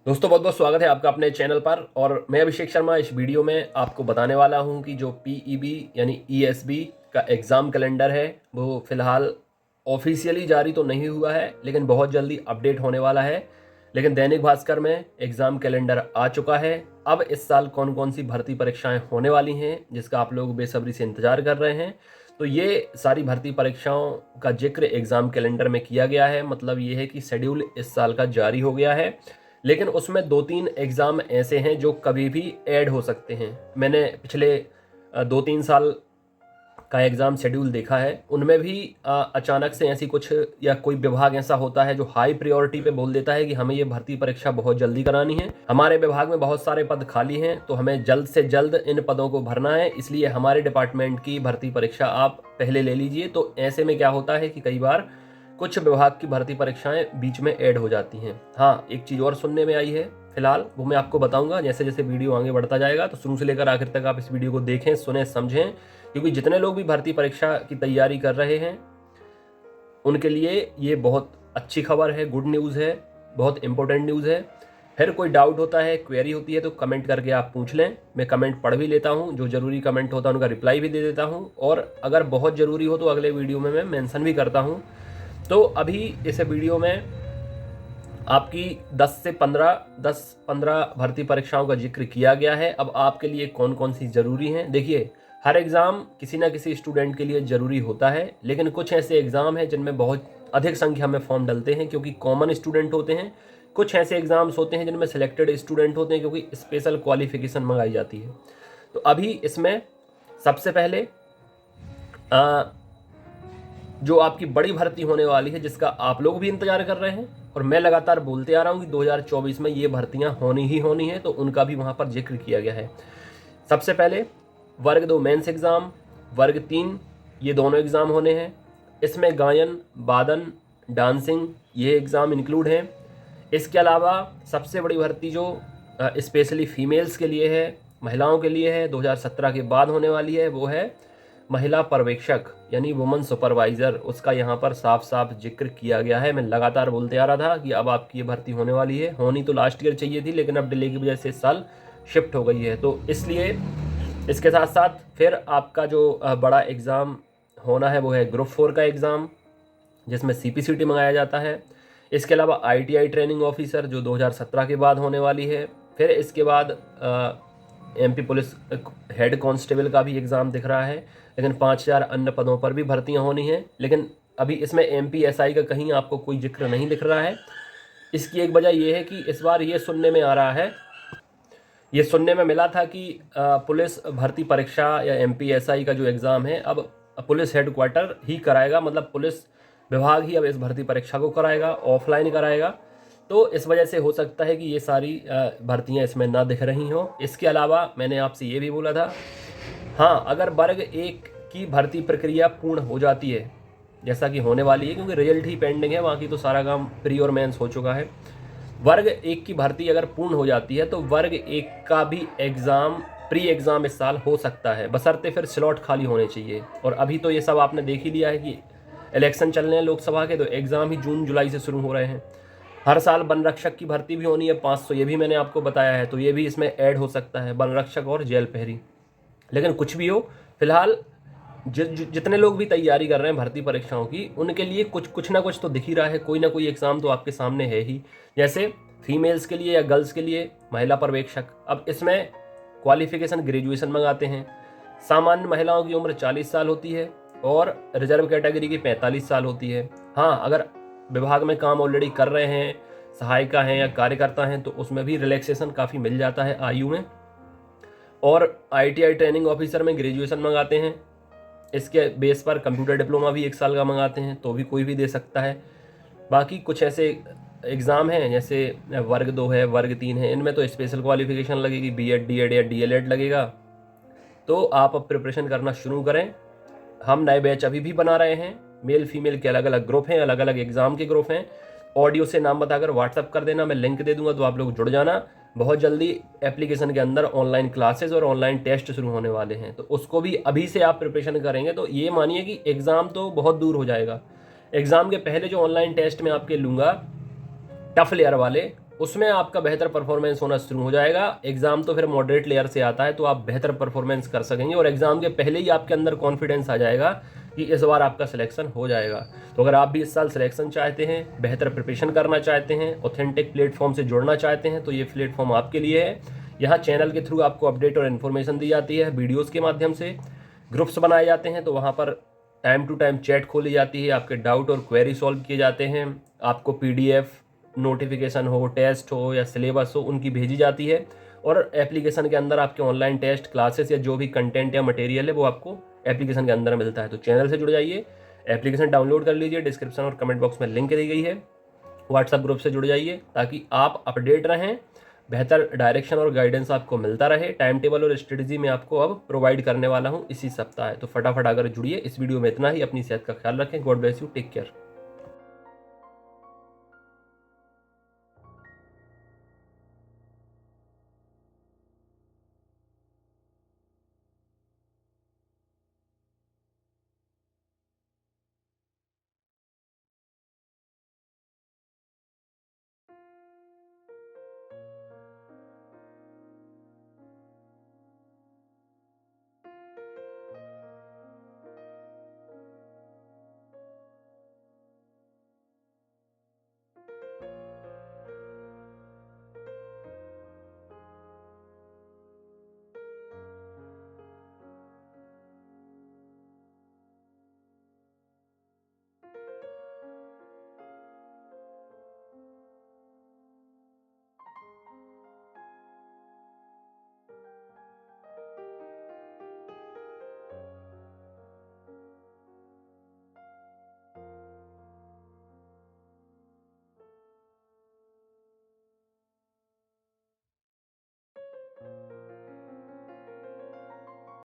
दोस्तों बहुत बहुत स्वागत है आपका अपने चैनल पर। और मैं अभिषेक शर्मा इस वीडियो में आपको बताने वाला हूं कि जो पीईबी यानी ईएसबी का एग्ज़ाम कैलेंडर है वो फ़िलहाल ऑफिशियली जारी तो नहीं हुआ है, लेकिन बहुत जल्दी अपडेट होने वाला है। लेकिन दैनिक भास्कर में एग्ज़ाम कैलेंडर आ चुका है। अब इस साल कौन कौन सी भर्ती परीक्षाएं होने वाली हैं जिसका आप लोग बेसब्री से इंतज़ार कर रहे हैं, तो ये सारी भर्ती परीक्षाओं का जिक्र एग्ज़ाम कैलेंडर में किया गया है। मतलब ये है कि शेड्यूल इस साल का जारी हो गया है, लेकिन उसमें 2-3 एग्ज़ाम ऐसे हैं जो कभी भी ऐड हो सकते हैं। मैंने पिछले 2-3 साल का एग्ज़ाम शेड्यूल देखा है, उनमें भी अचानक से ऐसी कुछ या कोई विभाग ऐसा होता है जो हाई प्रायोरिटी पे बोल देता है कि हमें ये भर्ती परीक्षा बहुत जल्दी करानी है, हमारे विभाग में बहुत सारे पद खाली हैं, तो हमें जल्द से जल्द इन पदों को भरना है, इसलिए हमारे डिपार्टमेंट की भर्ती परीक्षा आप पहले ले लीजिए। तो ऐसे में क्या होता है कि कई बार कुछ विभाग की भर्ती परीक्षाएं बीच में ऐड हो जाती हैं। हाँ, एक चीज़ और सुनने में आई है फिलहाल, वो मैं आपको बताऊंगा जैसे जैसे वीडियो आगे बढ़ता जाएगा। तो शुरू से लेकर आखिर तक आप इस वीडियो को देखें, सुने, समझें, क्योंकि जितने लोग भी भर्ती परीक्षा की तैयारी कर रहे हैं उनके लिए ये बहुत अच्छी खबर है, गुड न्यूज़ है, बहुत इंपॉर्टेंट न्यूज़ है। फिर कोई डाउट होता है, क्वेरी होती है तो कमेंट करके आप पूछ लें, मैं कमेंट पढ़ भी लेता हूँ, जो ज़रूरी कमेंट होता है उनका रिप्लाई भी दे देता हूँ, और अगर बहुत ज़रूरी हो तो अगले वीडियो में मैं मेंशन भी करता हूँ। तो अभी इस वीडियो में आपकी 10-15 भर्ती परीक्षाओं का जिक्र किया गया है। अब आपके लिए कौन कौन सी ज़रूरी हैं, देखिए, हर एग्ज़ाम किसी ना किसी स्टूडेंट के लिए ज़रूरी होता है, लेकिन कुछ ऐसे एग्ज़ाम हैं जिनमें बहुत अधिक संख्या में फॉर्म डलते हैं क्योंकि कॉमन स्टूडेंट होते हैं। कुछ ऐसे एग्ज़ाम्स होते हैं जिनमें सिलेक्टेड स्टूडेंट होते हैं क्योंकि स्पेशल क्वालिफिकेशन मंगाई जाती है। तो अभी इसमें सबसे पहले जो आपकी बड़ी भर्ती होने वाली है, जिसका आप लोग भी इंतजार कर रहे हैं और मैं लगातार बोलते आ रहा हूँ कि 2024 में ये भर्तियाँ होनी ही होनी है, तो उनका भी वहाँ पर जिक्र किया गया है। सबसे पहले वर्ग 2 मेंस एग्ज़ाम, वर्ग 3 ये दोनों एग्ज़ाम होने हैं। इसमें गायन, वादन, डांसिंग ये एग्ज़ाम इंक्लूड हैं। इसके अलावा सबसे बड़ी भर्ती जो स्पेशली फीमेल्स के लिए है, महिलाओं के लिए है, 2017 के बाद होने वाली है, वो है महिला पर्यवेक्षक यानी वुमन सुपरवाइज़र। उसका यहाँ पर साफ साफ जिक्र किया गया है। मैं लगातार बोलते आ रहा था कि अब आपकी ये भर्ती होने वाली है, होनी तो लास्ट ईयर चाहिए थी, लेकिन अब डिले की वजह से इस साल शिफ्ट हो गई है। तो इसलिए इसके साथ साथ फिर आपका जो बड़ा एग्ज़ाम होना है वो है ग्रुप 4 का एग्ज़ाम, जिसमें सीपीसीटी मंगाया जाता है। इसके अलावा आईटीआई ट्रेनिंग ऑफिसर जो 2017 के बाद होने वाली है। फिर इसके बाद एमपी पुलिस हेड कांस्टेबल का भी एग्ज़ाम दिख रहा है, लेकिन 5000 अन्य पदों पर भी भर्तियां होनी हैं। लेकिन अभी इसमें एमपीएसआई का कहीं आपको कोई जिक्र नहीं दिख रहा है। इसकी एक वजह यह है कि इस बार ये सुनने में आ रहा है, ये सुनने में मिला था कि पुलिस भर्ती परीक्षा या एमपीएसआई का जो एग्ज़ाम है अब पुलिस हेडक्वार्टर ही कराएगा, मतलब पुलिस विभाग ही अब इस भर्ती परीक्षा को कराएगा, ऑफलाइन कराएगा। तो इस वजह से हो सकता है कि ये सारी भर्तियां इसमें ना दिख रही हों। इसके अलावा मैंने आपसे ये भी बोला था, हाँ, अगर वर्ग 1 की भर्ती प्रक्रिया पूर्ण हो जाती है, जैसा कि होने वाली है क्योंकि रिजल्ट ही पेंडिंग है, बाकी तो सारा काम प्री और मेंस हो चुका है। वर्ग 1 की भर्ती अगर पूर्ण हो जाती है तो वर्ग 1 का भी एग्ज़ाम, प्री एग्ज़ाम इस साल हो सकता है, बशर्ते फिर स्लॉट खाली होने चाहिए। और अभी तो ये सब आपने देख ही लिया है कि इलेक्शन चल रहे हैं लोकसभा के, तो एग्ज़ाम ही जून जुलाई से शुरू हो रहे हैं। हर साल वन रक्षक की भर्ती भी होनी है 500, ये भी मैंने आपको बताया है, तो ये भी इसमें ऐड हो सकता है, वन रक्षक और जेल प्रहरी। लेकिन कुछ भी हो, फिलहाल जितने लोग भी तैयारी कर रहे हैं भर्ती परीक्षाओं की, उनके लिए कुछ ना कुछ तो दिख ही रहा है, कोई ना कोई एग्ज़ाम तो आपके सामने है ही। जैसे फीमेल्स के लिए या गर्ल्स के लिए महिला पर्यवेक्षक, अब इसमें क्वालिफिकेशन ग्रेजुएशन मंगाते हैं। सामान्य महिलाओं की उम्र 40 साल होती है और रिजर्व कैटेगरी की 45 साल होती है। हाँ, अगर विभाग में काम ऑलरेडी कर रहे हैं, सहायिका हैं या कार्यकर्ता हैं, तो उसमें भी रिलैक्सेशन काफ़ी मिल जाता है आयु में। और आईटीआई ट्रेनिंग ऑफिसर में ग्रेजुएशन मंगाते हैं, इसके बेस पर कंप्यूटर डिप्लोमा भी 1 साल का मंगाते हैं, तो भी कोई भी दे सकता है। बाकी कुछ ऐसे एग्ज़ाम हैं जैसे वर्ग 2 है, वर्ग 3 है, इनमें तो स्पेशल क्वालिफिकेशन लगेगी, बीएड, डीएड या डीएलएड लगेगा। तो आप अब प्रिपरेशन करना शुरू करें। हम नए बैच अभी भी बना रहे हैं, मेल फीमेल के अलग अलग ग्रुप हैं, अलग अलग एग्ज़ाम के ग्रुप हैं। ऑडियो से नाम बताकर व्हाट्सअप कर देना, मैं लिंक दे दूंगा, तो आप लोग जुड़ जाना। बहुत जल्दी एप्लीकेशन के अंदर ऑनलाइन क्लासेस और ऑनलाइन टेस्ट शुरू होने वाले हैं, तो उसको भी अभी से आप प्रिपरेशन करेंगे तो ये मानिए कि एग्ज़ाम तो बहुत दूर हो जाएगा। एग्ज़ाम के पहले जो ऑनलाइन टेस्ट में आपके लूँगा, टफ लेयर वाले, उसमें आपका बेहतर परफॉर्मेंस होना शुरू हो जाएगा। एग्ज़ाम तो फिर मॉडरेट लेयर से आता है, तो आप बेहतर परफॉर्मेंस कर सकेंगे और एग्ज़ाम के पहले ही आपके अंदर कॉन्फिडेंस आ जाएगा कि इस बार आपका सिलेक्शन हो जाएगा। तो अगर आप भी इस साल सिलेक्शन चाहते हैं, बेहतर प्रिपरेशन करना चाहते हैं, ऑथेंटिक प्लेटफॉर्म से जुड़ना चाहते हैं, तो ये प्लेटफॉर्म आपके लिए है। यहाँ चैनल के थ्रू आपको अपडेट और इन्फॉर्मेशन दी जाती है, वीडियोज़ के माध्यम से ग्रुप्स बनाए जाते हैं, तो वहाँ पर टाइम टू टाइम चैट खोली जाती है, आपके डाउट और क्वेरी सॉल्व किए जाते हैं, आपको PDF नोटिफिकेशन हो, टेस्ट हो या सिलेबस हो, उनकी भेजी जाती है और एप्लीकेशन के अंदर आपके ऑनलाइन टेस्ट, क्लासेस या जो भी कंटेंट या मटेरियल है वो आपको एप्लीकेशन के अंदर मिलता है। तो चैनल से जुड़ जाइए, एप्लीकेशन डाउनलोड कर लीजिए, डिस्क्रिप्शन और कमेंट बॉक्स में लिंक दी गई है। व्हाट्सएप ग्रुप से जुड़ जाइए ताकि आप अपडेट रहें, बेहतर डायरेक्शन और गाइडेंस आपको मिलता रहे। टाइम टेबल और स्ट्रेटजी में आपको अब प्रोवाइड करने वाला हूँ इसी सप्ताह है, तो फटाफट आकर जुड़िए। इस वीडियो में इतना ही। अपनी सेहत का ख्याल रखें। God bless you, take care.